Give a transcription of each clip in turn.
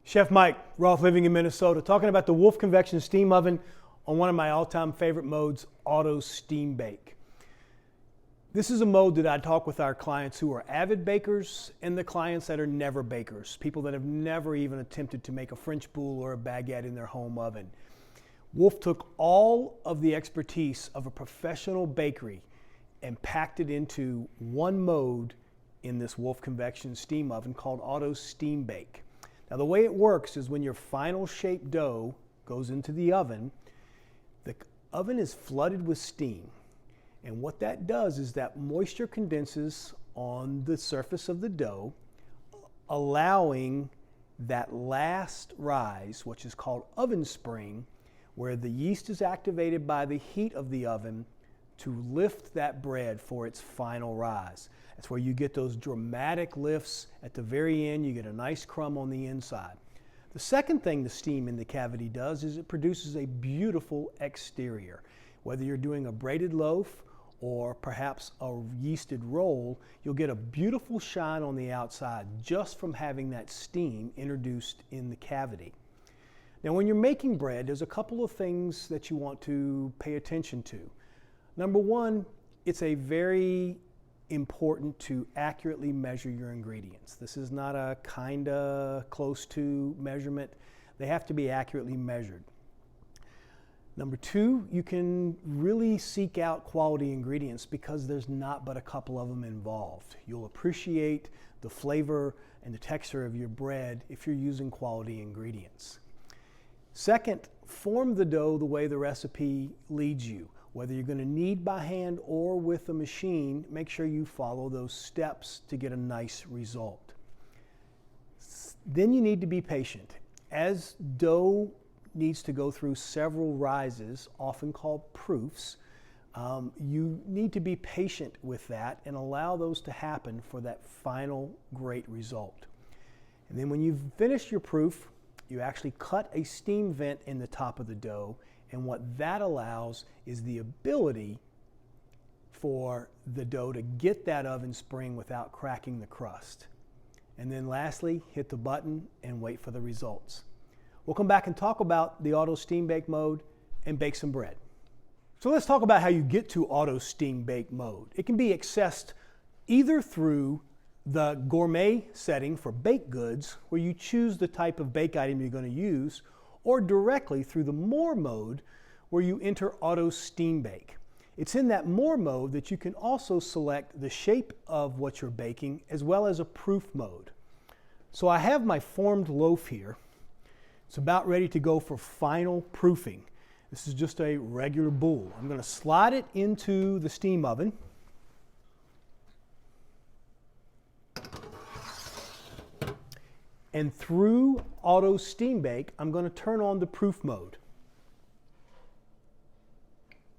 Chef Mike, Roth living in Minnesota, talking about the Wolf Convection steam oven on one of my all-time favorite modes, auto steam bake. This is a mode that I talk with our clients who are avid bakers and the clients that are never bakers, people that have never even attempted to make a French boule or a baguette in their home oven. Wolf took all of the expertise of a professional bakery and packed it into one mode in this Wolf Convection steam oven called auto steam bake. Now the way it works is when your final shaped dough goes into the oven is flooded with steam. And what that does is that moisture condenses on the surface of the dough, allowing that last rise, which is called oven spring, where the yeast is activated by the heat of the oven to lift that bread for its final rise. That's where you get those dramatic lifts. At the very end, you get a nice crumb on the inside. The second thing the steam in the cavity does is it produces a beautiful exterior. Whether you're doing a braided loaf or perhaps a yeasted roll, you'll get a beautiful shine on the outside just from having that steam introduced in the cavity. Now when you're making bread, there's a couple of things that you want to pay attention to. Number one, it's a very important to accurately measure your ingredients. This is not a kinda close to measurement. They have to be accurately measured. Number two, you can really seek out quality ingredients because there's not but a couple of them involved. You'll appreciate the flavor and the texture of your bread if you're using quality ingredients. Second, form the dough the way the recipe leads you. Whether you're going to knead by hand or with a machine, make sure you follow those steps to get a nice result. Then you need to be patient. As dough needs to go through several rises, often called proofs, you need to be patient with that and allow those to happen for that final great result. And then when you've finished your proof, you actually cut a steam vent in the top of the dough, and what that allows is the ability for the dough to get that oven spring without cracking the crust. And then lastly, hit the button and wait for the results. We'll come back and talk about the auto steam bake mode and bake some bread. So let's talk about how you get to auto steam bake mode. It can be accessed either through the gourmet setting for baked goods, where you choose the type of bake item you're going to use, or directly through the more mode, where you enter auto steam bake. It's in that more mode that you can also select the shape of what you're baking as well as a proof mode. So I have my formed loaf here. It's about ready to go for final proofing. This is just a regular boule. I'm going to slide it into the steam oven. And through auto steam bake, I'm going to turn on the proof mode.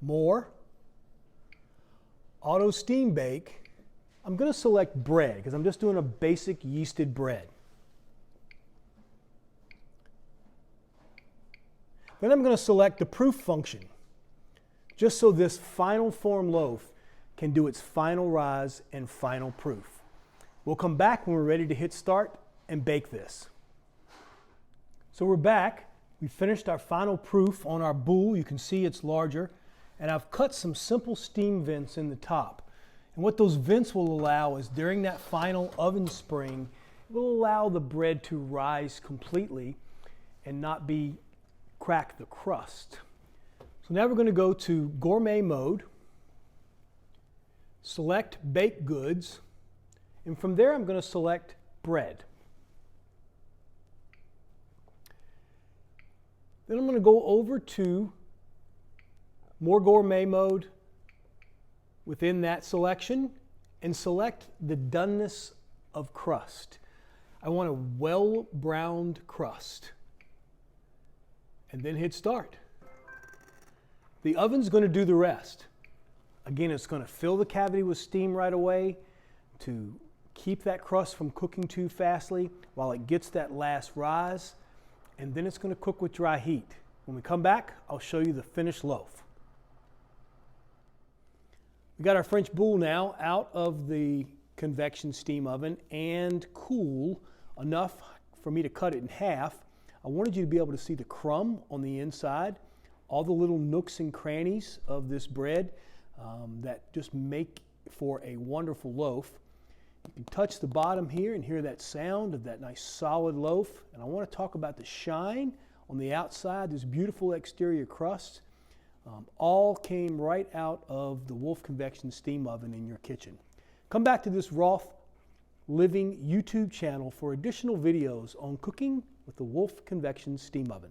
More. Auto steam bake. I'm going to select bread because I'm just doing a basic yeasted bread. Then I'm going to select the proof function, just so this final form loaf can do its final rise and final proof. We'll come back when we're ready to hit start and bake this. So we're back. We finished our final proof on our boule. You can see it's larger. And I've cut some simple steam vents in the top. And what those vents will allow is during that final oven spring, it will allow the bread to rise completely and not crack the crust. So now we're going to go to gourmet mode, select baked goods, and from there I'm going to select bread. Then I'm going to go over to more gourmet mode within that selection and select the doneness of crust. I want a well-browned crust. And then hit start. The oven's going to do the rest. Again, it's going to fill the cavity with steam right away to keep that crust from cooking too fastly while it gets that last rise. And then it's going to cook with dry heat. When we come back, I'll show you the finished loaf. We got our French boule now out of the convection steam oven and cool enough for me to cut it in half, I wanted you to be able to see the crumb on the inside, all the little nooks and crannies of this bread that just make for a wonderful loaf. You can touch the bottom here and hear that sound of that nice solid loaf. And I want to talk about the shine on the outside, this beautiful exterior crust. All came right out of the Wolf Convection steam oven in your kitchen. Come back to this Roth Living YouTube channel for additional videos on cooking with the Wolf Convection steam oven.